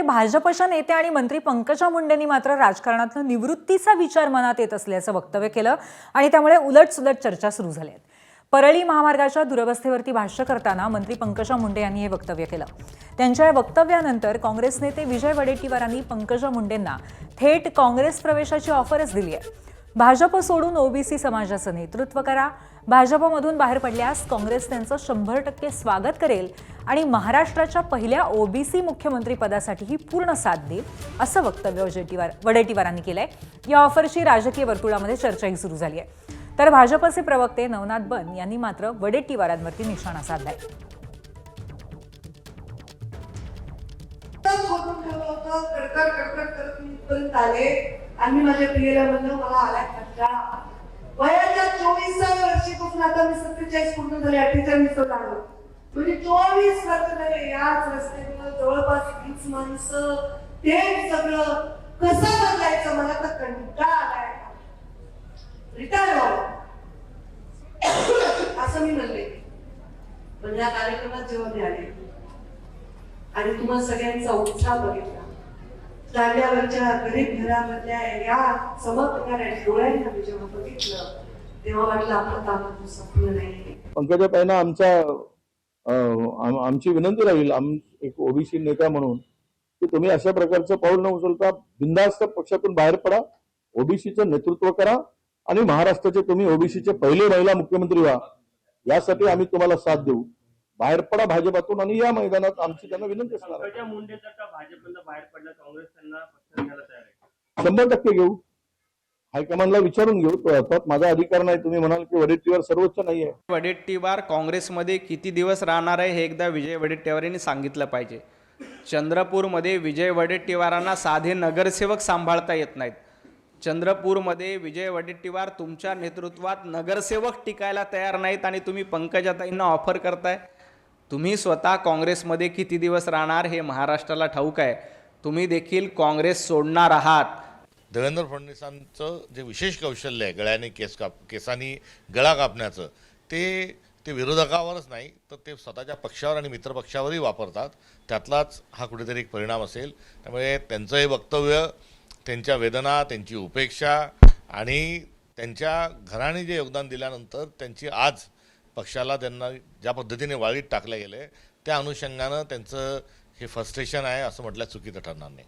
भाजपच्या नेत्या आणि मंत्री पंकजा मुंडेंनी मात्र राजकारणातून निवृत्तीचा विचार मनात येत असल्याचं वक्तव्य केलं आणि त्यामुळे उलटसुलट चर्चा सुरू झाल्या आहेत। परळी महामार्गाच्या दुरवस्थेवरती भाष्य करताना मंत्री पंकजा मुंडे यांनी हे वक्तव्य केलं। त्यांच्या या वक्तव्यानंतर काँग्रेस नेते विजय वडेट्टीवारांनी पंकजा मुंडेंना थेट काँग्रेस प्रवेशाची ऑफरच दिली आहे। भाजप सोडून ओबीसी समाजाचं नेतृत्व करा, भाजपमधून बाहेर पडल्यास काँग्रेस त्यांचं 100% स्वागत करेल आणि महाराष्ट्राच्या पहिल्या ओबीसी मुख्यमंत्री पदासाठीही पूर्ण साथ देईल, असं वक्तव्य वडेट्टीवारांनी केलंय। या ऑफरची राजकीय वर्तुळामध्ये चर्चाही सुरू झाली आहे। तर भाजपचे प्रवक्ते नवनाथ बन यांनी मात्र वडेट्टीवारांवरती निशाणा साधलाय। आणि माझ्या प्रियला म्हणलं मला आलाय कंटाळा। वयाच्या 24व्या वर्षीपासून आता मी 47 पूर्ण झाले, 48 लागलो, म्हणजे 24 वर्ष झाले याच रस्त्यावर जवळपास 20 माणसं, ते सगळं कसं बदलायचं मला तर कंटाळा आलाय। रिटायर असं मी म्हणले, पण या कार्यक्रमात जेव्हा मी आले आणि तुम्हाला सगळ्यांचा उत्साह बघितला, जाग्यावरच्या गरीब घरामधल्या या चमकणाऱ्या डोळ्यांना मी जेव्हा बघितलं तेव्हा वाटलं आपलं काम संपलं नाही। पंकजा ताईंना आमची विनंती राहील, एक ओबीसी नेता म्हणून, की तुम्ही अशा प्रकारचं पाऊल न उचलता बिनधास्त पक्षातून बाहेर पडा, ओबीसीचं नेतृत्व करा आणि महाराष्ट्राचे तुम्ही ओबीसीचे पहिले महिला मुख्यमंत्री व्हा, यासाठी आम्ही तुम्हाला साथ देऊ। बाहेर पडा भाजपातून आणि या मैदानात आमची त्यांना विनंती असणार। पंकजा मुंडे जर का भाजपला बाहेर पडला, काँग्रेस त्यांना पक्ष घ्यायला तयार आहे? 100% घेऊ, हायकमांडला विचारून घेऊ। तो अर्थात माझा अधिकार नाही। तुम्ही म्हणाल की वडेट्टीवार सर्वोच्च नाही आहे। वडेट्टीवार काँग्रेसमध्ये किती दिवस राहणार आहे हे एकदा विजय वडेट्टीवार यांनी सांगितलं पाहिजे। चंद्रपूरमध्ये विजय वडेट्टीवारांना साधे नगरसेवक सांभाळता येत नाहीत। चंद्रपूरमध्ये विजय वडेट्टीवार तुमच्या नेतृत्वात नगरसेवक टिकायला तयार नाहीत आणि तुम्ही पंकजाताईंना ऑफर करताय। तुम्ही स्वतः काँग्रेसमध्ये किती दिवस राहणार हे महाराष्ट्राला ठाऊक आहे। तुम्ही देखील काँग्रेस सोडणार आहात। देवेंद्र फडणवीसांचं जे विशेष कौशल्य आहे गळ्याने केसांनी गळा कापण्याचं, ते विरोधकावरच नाही तर ते स्वतःच्या पक्षावर आणि मित्रपक्षावरही वापरतात। त्यातलाच हा कुठेतरी एक परिणाम असेल। त्यामुळे त्यांचं हे वक्तव्य, त्यांच्या वेदना, त्यांची उपेक्षा आणि त्यांच्या घराने जे योगदान दिल्यानंतर त्यांची आज पक्षाला त्यांना ज्या पद्धतीने वाळीत टाकले गेले, त्या अनुषंगानं त्यांचं हे फ्रस्ट्रेशन आहे असं म्हटलं चुकीचं ठरणार नाही।